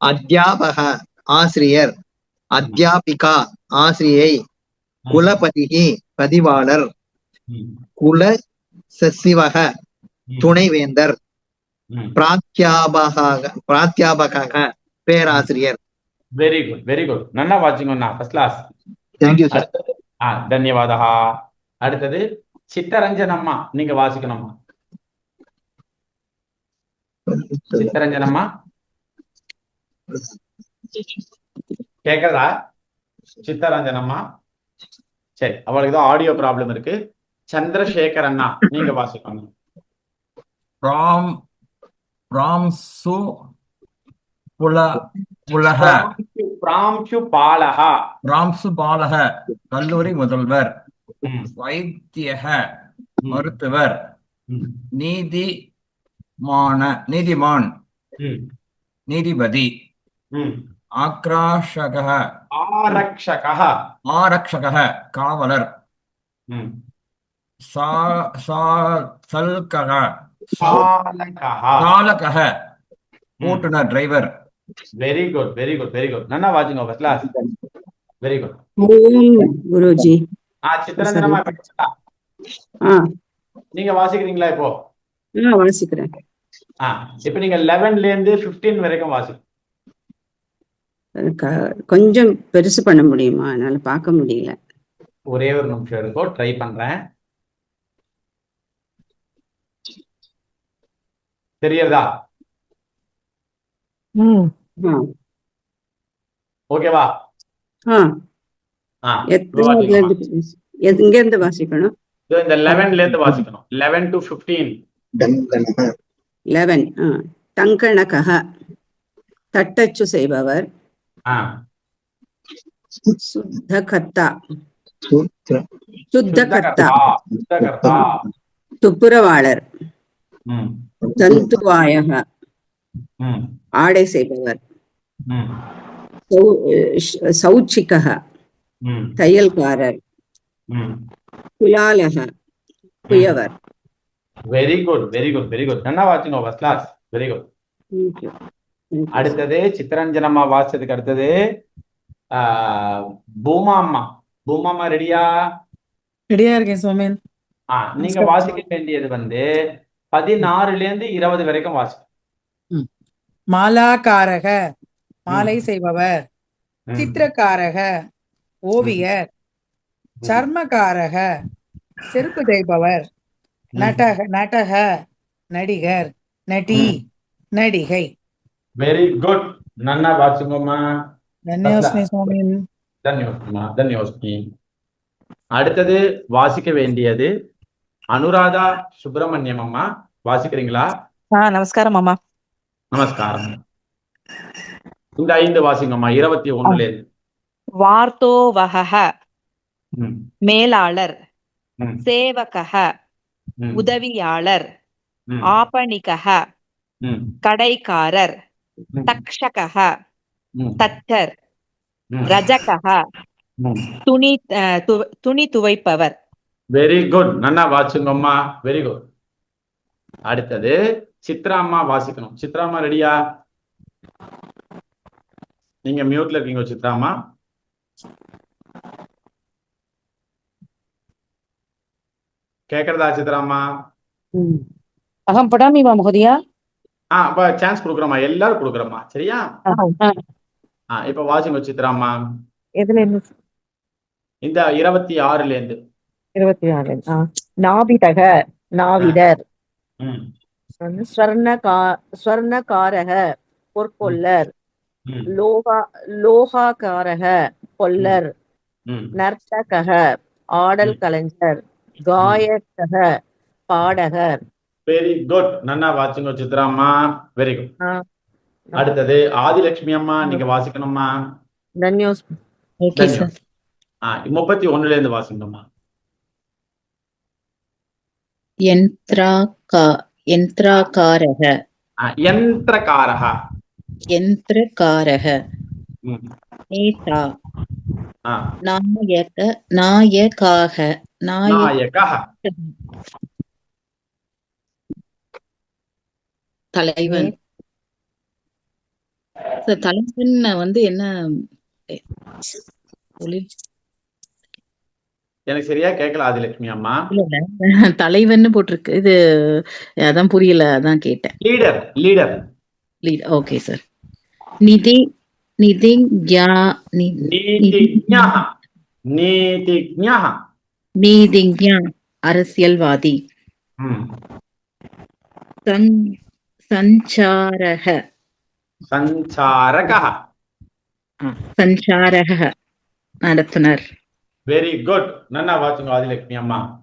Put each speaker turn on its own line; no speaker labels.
அத்தியாபக ஆசிரியர், அத்தியாபிகா ஆசிரியை, குலபதிகி பதிவாளர், குல சசிவக துணைவேந்தர், பிராத்தியாபக பேராசிரியர்.
Very good, very good. நல்லா வாட்சிங்கண்ணா, ஃபர்ஸ்ட் கிளாஸ்.
Thank you sir.
ಧನ್ಯವಾದ. அடுத்தது சித்தரஞ்சனம்மா, நீங்க வாசிக்கணும்மா. சித்தரஞ்சனம்மா கேக்குறதா? சித்தரஞ்சனம்மா சரி, அவளுக்கு தான் ஆடியோ ப்ராப்ளம் இருக்கு. சந்திரசேகர் அண்ணா, நீங்க வாசிக்கணும்.
ராம்சு புலஹ, ராம்சு பாலக கல்லூரி முதல்வர், வைத்தியக மருத்துவர், நீதிமான் நீதிபதி, ஆரக்ஷக காவலர், சாலக ஓட்டுநர் driver.
Very good, very good, very good. நல்லா வாசிங்க ஃபர்ஸ்ட் கிளாஸ். Very good.
ஓம் குருஜி.
சித்தரஞ்சனம்மா நீங்க வாசிக்கிறீங்களா இப்போ?
வாசிக்கிறேன்.
இப்ப நீங்க 11ல இருந்து 15 வரைக்கும் வாசி.
கொஞ்சம் பெருசு பண்ண முடியுமா? என்னால பார்க்க முடியல.
ஒரே ஒரு நிமிஷம் இருக்கும், ட்ரை பண்றேன். தெரியறதா? ஓகேவா?
எங்க இருந்து வாசிக்கணும்?
இந்த 11ல இருந்து வாசிக்கணும். 11 to 15.
11. டங்கணகஹ தட்டச்சு செய்பவர், சுத்தகர்த்தா துப்புரவாளர், தந்துவாயக ஆடை செய்பவர், சௌச்சிகஹ தையல்காரர், குலாலக குயவர்.
Very good, very good, very good. நல்லா வாசிங்க ஃபர்ஸ்ட் கிளாஸ். Very good. அடுத்தது சித்தரஞ்சனம்மா வாசிச்சதுக்கு அடுத்தது பூமா அம்மா. பூமா அம்மா ரெடியா?
ரெடியா இருக்கேன் சோமன்.
நீங்க வாசிக்க வேண்டியது 16ல இருந்து 20 வரைக்கும் வாசிக்க.
மாலாக்காரக மாலை செய்பவர், சித்திரக்காரக ஓவியர், சர்மக்காரக செருப்பு தைப்பவர், நடக நடிகர், நடி நடிகை.
Very good. நன்னா வாசிங்கம்மா.
தன்யோஸ்மி சோமன்.
தன்யோஸ்மி. அடுத்தது வாசிக்க வேண்டியது அனுராதா சுப்பிரமணியம் அம்மா. வாசிக்கிறீங்களா?
நமஸ்காரம் அம்மா.
நமஸ்காரம். இந்த 5 வாசிங்கம்மா, 21ல இருந்து.
வார்த்தோவஹ மேலாளர், சேவகஹ உதவியாளர், ஆபணிகஹ கடைக்காரர், தக்ஷகஹ தச்சர், ரஜகஹ துணி துவைப்பவர்.
Very good. நன்னா வாசிங்கம்மா. Very good. அடுத்தது சித்ரா அம்மா வாசிக்கணும். சித்ரா அம்மா ரெடியா? நீங்க மியூட்ல இருக்கீங்க சித்ரா அம்மா. கேக்குறதா சித்ரா அம்மா?
அகம் படாமி வா மகோதயா.
சான்ஸ் கொடுக்குறோமா, எல்லாரும் கொடுக்குறோமா, சரியா? இப்ப வாசிங்க சித்ரா அம்மா.
எதுல இருந்து?
இந்த 26ல இருந்து.
26. நாபிதக நாவிதர், ஸ்வர்ணகாரக பொற்கொல்லர், லோகாகாரக கொல்லர், நர்த்தக ஆடல் கலைஞர், காயகக பாடகர்.
Very good. நன்னா வாசிங்க சித்ரா அம்மா. Very good. அடுத்தது ஆதிலட்சுமி அம்மா, நீங்க வாசிக்கணும்மா.
தன்யோஸ்.
31ல இருந்து வாசிக்கணும்மா.
யந்திரகாரக நேதா நாயகாக தலைவன் சார் தலைவன் வந்து என்ன தொழில்?
எனக்கு சரியா கேட்கல ஆதிலட்சுமி அம்மா.
இல்ல, தலைவன்னு போட்டிருக்கு. இது அதான் புரியல, அதான் கேட்டேன்.
Leader leader.
Okay sir. நிதி நிதிஞா
நீதிஞ்ஞः நீதிஞ்ஞः.
நீதிஞா அரசியல்வாதி. சஞ்சாரக
சஞ்சாரகः.
சஞ்சாரக நடத்துனர்.
Very good. நன்னா வாச்சுங்க ஆதிலட்சுமி அம்மா.